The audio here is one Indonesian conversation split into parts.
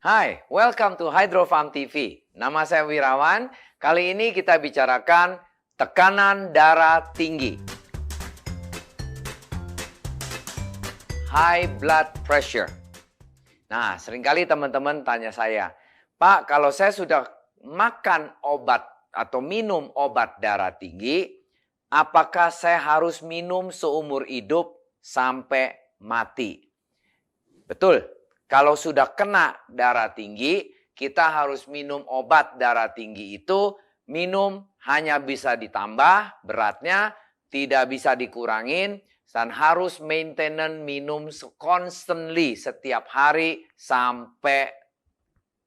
Hai, welcome to Hydro Farm TV. Nama saya Wirawan. Kali ini kita bicarakan tekanan darah tinggi. High blood pressure. Nah, seringkali teman-teman tanya saya, Pak, kalau saya sudah makan obat atau minum obat darah tinggi, apakah saya harus minum seumur hidup sampai mati? Betul. Kalau sudah kena darah tinggi, kita harus minum obat darah tinggi itu, minum hanya bisa ditambah beratnya, tidak bisa dikurangin, dan harus maintenance minum constantly setiap hari sampai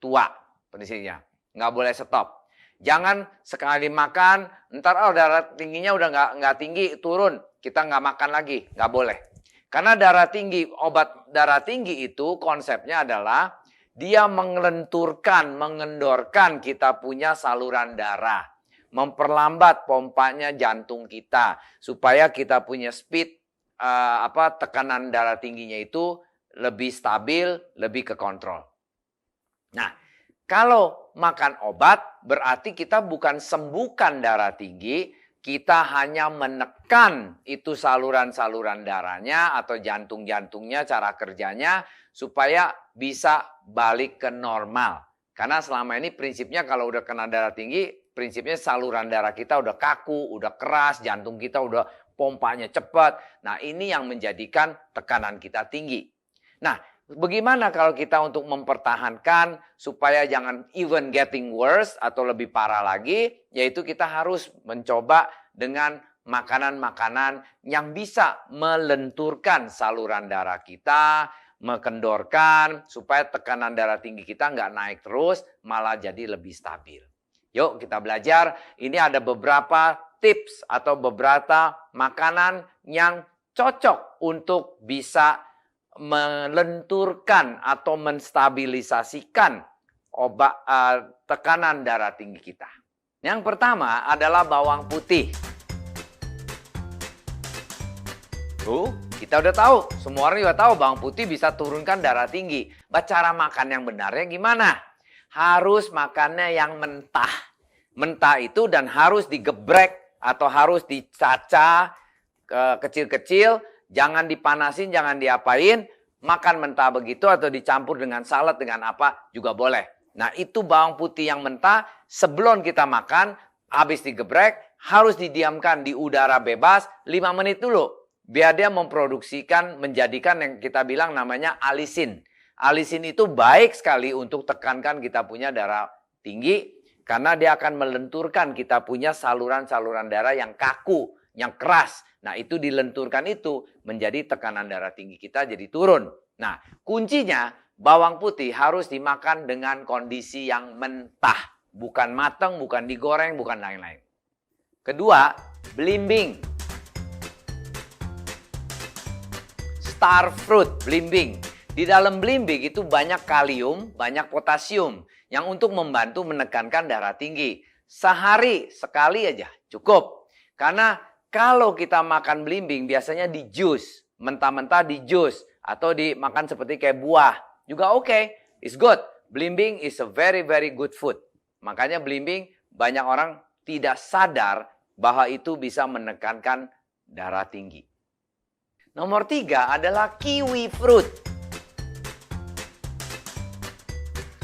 tua. Prinsipnya, nggak boleh stop. Jangan sekali makan, ntar darah tingginya udah nggak tinggi, turun, kita nggak makan lagi, nggak boleh. Karena darah tinggi, obat darah tinggi itu konsepnya adalah dia mengelenturkan, mengendorkan kita punya saluran darah. Memperlambat pompanya jantung kita. Supaya kita punya speed, tekanan darah tingginya itu lebih stabil, lebih kekontrol. Nah, kalau makan obat berarti kita bukan sembuhkan darah tinggi, kita hanya menekan itu saluran-saluran darahnya atau jantung-jantungnya, cara kerjanya supaya bisa balik ke normal. Karena selama ini prinsipnya kalau udah kena darah tinggi, prinsipnya saluran darah kita udah kaku, udah keras, jantung kita udah pompanya cepat. Nah, ini yang menjadikan tekanan kita tinggi. Nah, bagaimana kalau kita untuk mempertahankan supaya jangan even getting worse atau lebih parah lagi, yaitu kita harus mencoba dengan makanan-makanan yang bisa melenturkan saluran darah kita, mengendorkan supaya tekanan darah tinggi kita nggak naik terus, malah jadi lebih stabil. Yuk kita belajar, ini ada beberapa tips atau beberapa makanan yang cocok untuk bisa melenturkan atau menstabilisasikan tekanan darah tinggi kita. Yang pertama adalah bawang putih. Kita udah tahu, semua orang juga tahu bawang putih bisa turunkan darah tinggi. Cara makan yang benarnya gimana? Harus makannya yang mentah. Mentah itu dan harus digeprek atau harus dicacah kecil-kecil. Jangan dipanasin, jangan diapain. Makan mentah begitu atau dicampur dengan salad dengan apa juga boleh. Nah, itu bawang putih yang mentah sebelum kita makan, habis digeprek, harus didiamkan di udara bebas 5 menit dulu. Biar dia memproduksikan, menjadikan yang kita bilang namanya alisin. Alisin itu baik sekali untuk tekankan kita punya darah tinggi, karena dia akan melenturkan kita punya saluran-saluran darah yang kaku, yang keras. Nah, itu dilenturkan itu menjadi tekanan darah tinggi kita jadi turun. Nah, kuncinya bawang putih harus dimakan dengan kondisi yang mentah. Bukan matang, bukan digoreng, bukan lain-lain. Kedua, belimbing. Star fruit, belimbing. Di dalam belimbing itu banyak kalium, banyak potasium yang untuk membantu menekankan darah tinggi. Sehari sekali aja cukup. Karena kalau kita makan belimbing biasanya di jus, mentah-mentah di jus atau dimakan seperti kayak buah juga oke, it's good. Belimbing is a very good food. Makanya belimbing banyak orang tidak sadar bahwa itu bisa menekankan darah tinggi. Nomor 3 adalah kiwi fruit.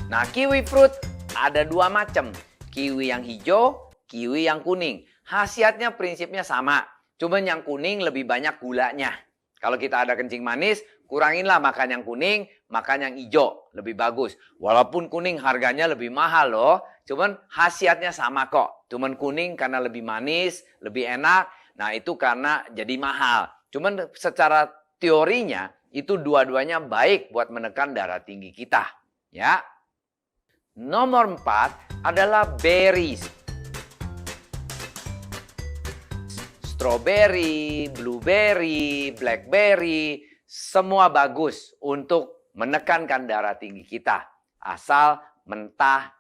Nah, kiwi fruit ada 2 macam. Kiwi yang hijau, kiwi yang kuning. Khasiatnya prinsipnya sama. Cuman yang kuning lebih banyak gulanya. Kalau kita ada kencing manis, kuranginlah makan yang kuning, makan yang hijau. Lebih bagus. Walaupun kuning harganya lebih mahal loh. Cuman khasiatnya sama kok. Cuman kuning karena lebih manis, lebih enak. Nah, itu karena jadi mahal. Cuman secara teorinya, itu dua-duanya baik buat menekan darah tinggi kita. Ya. Nomor 4 adalah berries. Strawberry, blueberry, blackberry, semua bagus untuk menekankan darah tinggi kita. Asal mentah.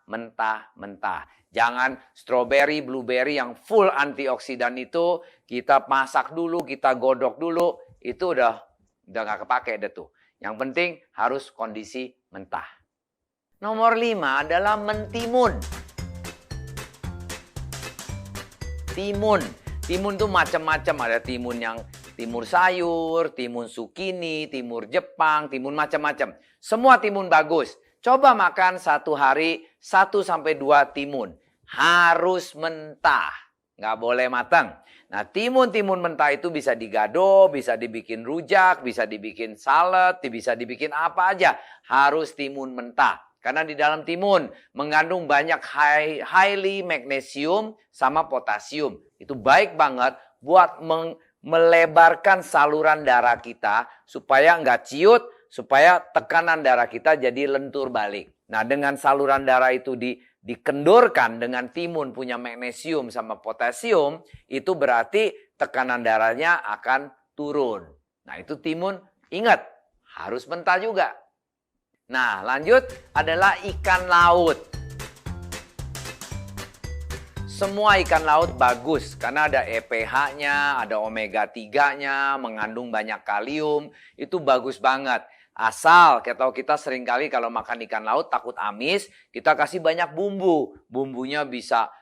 Jangan strawberry, blueberry yang full antioksidan itu kita masak dulu, kita godok dulu, itu udah nggak kepake deh tuh. Yang penting harus kondisi mentah. Nomor 5 adalah mentimun. Timun. Timun tuh macam-macam. Ada timun yang timun sayur, timun sukini, timun Jepang, timun macam-macam. Semua timun bagus. Coba makan satu hari 1-2 timun. Harus mentah. Nggak boleh matang. Nah, timun-timun mentah itu bisa digado, bisa dibikin rujak, bisa dibikin salad, bisa dibikin apa aja. Harus timun mentah. Karena di dalam timun mengandung banyak highly magnesium sama potasium. Itu baik banget buat melebarkan saluran darah kita supaya nggak ciut, supaya tekanan darah kita jadi lentur balik. Nah, dengan saluran darah itu dikendorkan dengan timun punya magnesium sama potasium, itu berarti tekanan darahnya akan turun. Nah, itu timun, ingat, harus mentah juga. Nah, lanjut adalah ikan laut. Semua ikan laut bagus karena ada EPH-nya, ada omega 3-nya, mengandung banyak kalium, itu bagus banget. Asal kita seringkali kalau makan ikan laut takut amis, kita kasih banyak bumbu. Bumbunya bisa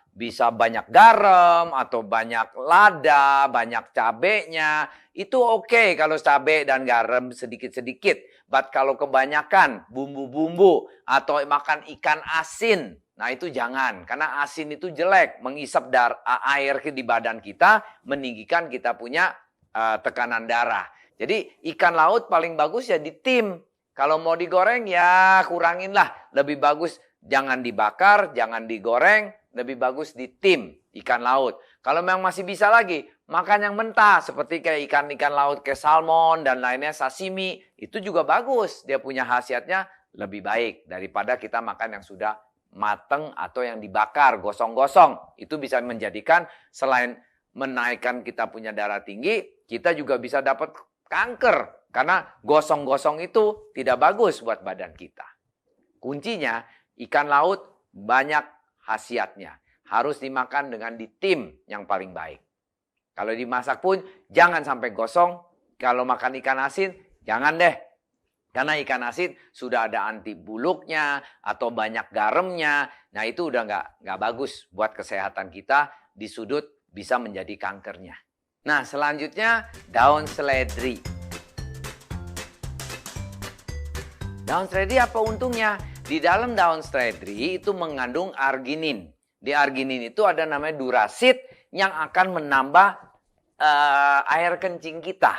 banyak garam atau banyak lada, banyak cabenya. Itu oke kalau cabai dan garam sedikit-sedikit. But kalau kebanyakan bumbu-bumbu atau makan ikan asin, nah itu jangan. Karena asin itu jelek, menghisap air di badan kita, meninggikan kita punya tekanan darah. Jadi ikan laut paling bagus ya ditim. Kalau mau digoreng ya kuranginlah. Lebih bagus jangan dibakar, jangan digoreng. Lebih bagus ditim ikan laut. Kalau memang masih bisa lagi, makan yang mentah. Seperti kayak ikan-ikan laut kayak salmon dan lainnya, sashimi. Itu juga bagus. Dia punya khasiatnya lebih baik daripada kita makan yang sudah mateng atau yang dibakar, gosong-gosong. Itu bisa menjadikan selain menaikkan kita punya darah tinggi, kita juga bisa dapat kanker. Karena gosong-gosong itu tidak bagus buat badan kita. Kuncinya ikan laut banyak khasiatnya. Harus dimakan dengan ditim yang paling baik. Kalau dimasak pun jangan sampai gosong. Kalau makan ikan asin jangan deh. Karena ikan asin sudah ada anti buluknya atau banyak garamnya. Nah itu udah nggak bagus buat kesehatan kita. Di sudut bisa menjadi kankernya. Nah selanjutnya daun seledri. Daun seledri apa untungnya? Di dalam daun seledri itu mengandung arginin. Di arginin itu ada namanya durasid yang akan menambah air kencing kita.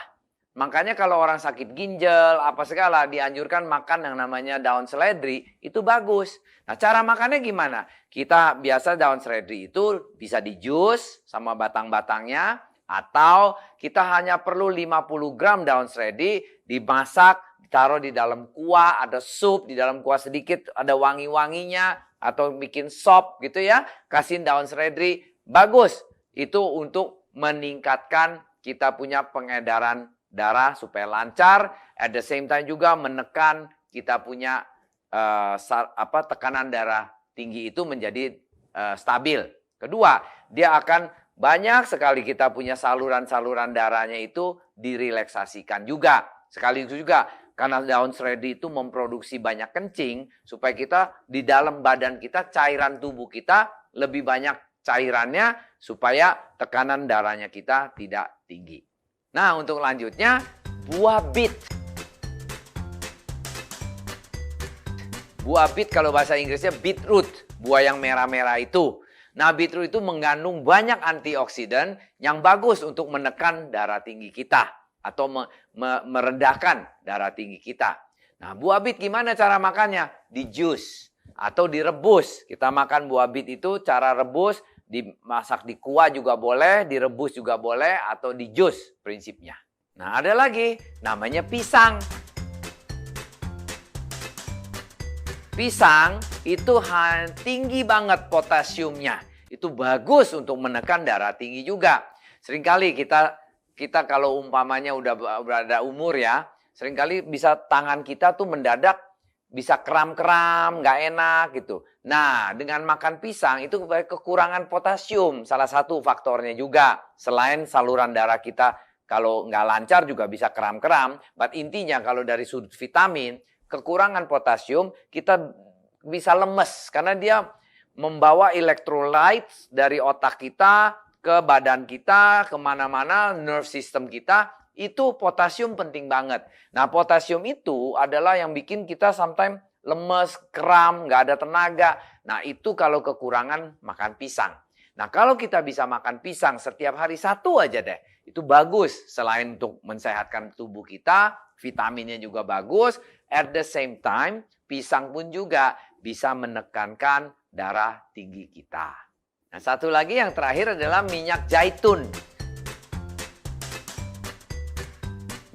Makanya kalau orang sakit ginjal, apa segala, dianjurkan makan yang namanya daun seledri, itu bagus. Nah cara makannya gimana? Kita biasa daun seledri itu bisa di jus sama batang-batangnya, atau kita hanya perlu 50 gram daun seledri dimasak, taruh di dalam kuah, ada sup, di dalam kuah sedikit ada wangi-wanginya, atau bikin sop gitu ya, kasihin daun seledri, bagus. Itu untuk meningkatkan kita punya pengedaran darah supaya lancar, at the same time juga menekan kita punya tekanan darah tinggi itu menjadi stabil. Kedua, dia akan banyak sekali kita punya saluran-saluran darahnya itu direlaksasikan juga. Sekali itu juga karena daun seledri itu memproduksi banyak kencing, supaya kita di dalam badan kita, cairan tubuh kita lebih banyak cairannya, supaya tekanan darahnya kita tidak tinggi. Nah untuk lanjutnya, buah bit. Buah bit kalau bahasa Inggrisnya beetroot, buah yang merah-merah itu. Nah beetroot itu mengandung banyak antioksidan yang bagus untuk menekan darah tinggi kita. Atau merendahkan darah tinggi kita. Nah buah bit gimana cara makannya? Di jus atau direbus. Kita makan buah bit itu cara rebus, dimasak di kuah juga boleh, direbus juga boleh, atau di jus prinsipnya. Nah ada lagi namanya pisang. Pisang itu tinggi banget potasiumnya. Itu bagus untuk menekan darah tinggi juga. Seringkali kita kalau umpamanya udah berada umur ya, seringkali bisa tangan kita tuh mendadak bisa kram-kram, nggak enak gitu. Nah, dengan makan pisang itu kekurangan potasium, salah satu faktornya juga. Selain saluran darah kita kalau nggak lancar juga bisa kram-kram. But intinya kalau dari sudut vitamin, kekurangan potasium kita bisa lemes karena dia membawa electrolytes dari otak kita ke badan kita, kemana-mana, nerve system kita. Itu potasium penting banget. Nah, potasium itu adalah yang bikin kita sometimes lemes, kram, nggak ada tenaga. Nah, itu kalau kekurangan makan pisang. Nah, kalau kita bisa makan pisang setiap hari 1 aja deh, itu bagus. Selain untuk mensehatkan tubuh kita, vitaminnya juga bagus. At the same time, pisang pun juga bisa menekankan darah tinggi kita. Nah, satu lagi yang terakhir adalah minyak zaitun.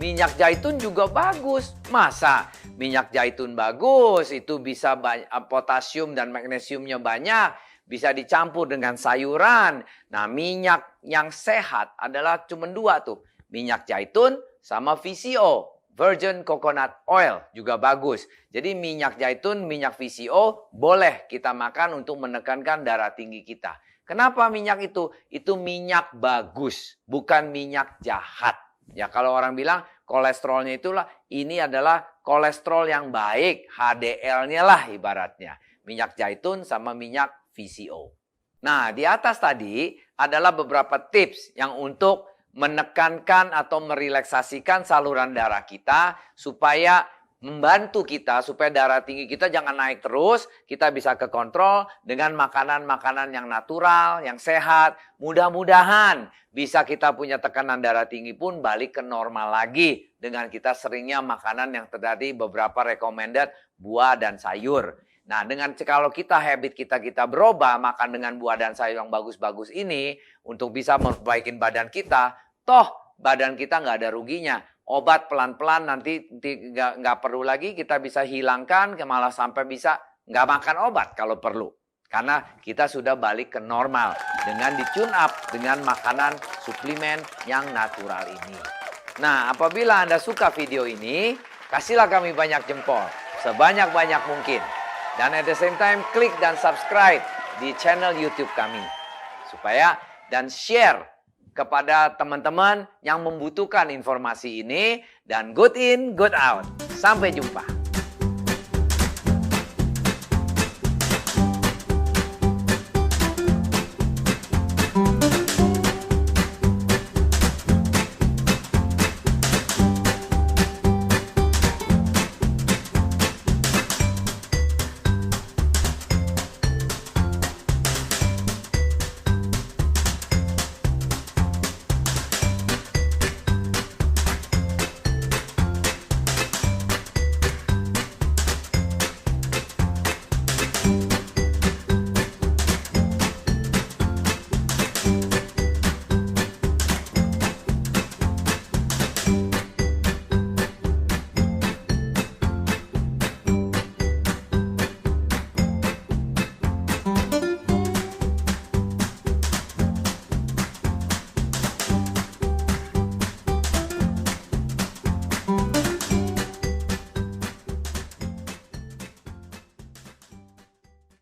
Minyak zaitun juga bagus. Masa minyak zaitun bagus? Itu bisa potasium dan magnesiumnya banyak. Bisa dicampur dengan sayuran. Nah, minyak yang sehat adalah cuma 2 tuh. Minyak zaitun sama VCO. Virgin Coconut Oil juga bagus. Jadi minyak zaitun, minyak VCO boleh kita makan untuk menekankan darah tinggi kita. Kenapa minyak itu? Itu minyak bagus, bukan minyak jahat. Ya, kalau orang bilang kolesterolnya itulah, ini adalah kolesterol yang baik, HDL-nya lah ibaratnya. Minyak zaitun sama minyak VCO. Nah, di atas tadi adalah beberapa tips yang untuk menekankan atau merelaksasikan saluran darah kita supaya membantu kita supaya darah tinggi kita jangan naik terus, kita bisa kekontrol dengan makanan-makanan yang natural, yang sehat. Mudah-mudahan bisa kita punya tekanan darah tinggi pun balik ke normal lagi dengan kita seringnya makanan yang tadi beberapa recommended buah dan sayur. Nah, kalau kita habit kita berubah makan dengan buah dan sayur yang bagus-bagus ini untuk bisa memperbaiki badan kita, toh badan kita nggak ada ruginya. Obat pelan-pelan nanti nggak perlu lagi, kita bisa hilangkan, malah sampai bisa nggak makan obat kalau perlu. Karena kita sudah balik ke normal dengan di-tune up dengan makanan suplemen yang natural ini. Nah, apabila Anda suka video ini, kasihlah kami banyak jempol, sebanyak-banyak mungkin. Dan at the same time, klik dan subscribe di channel YouTube kami. Dan share kepada teman-teman yang membutuhkan informasi ini. Dan good in, good out. Sampai jumpa.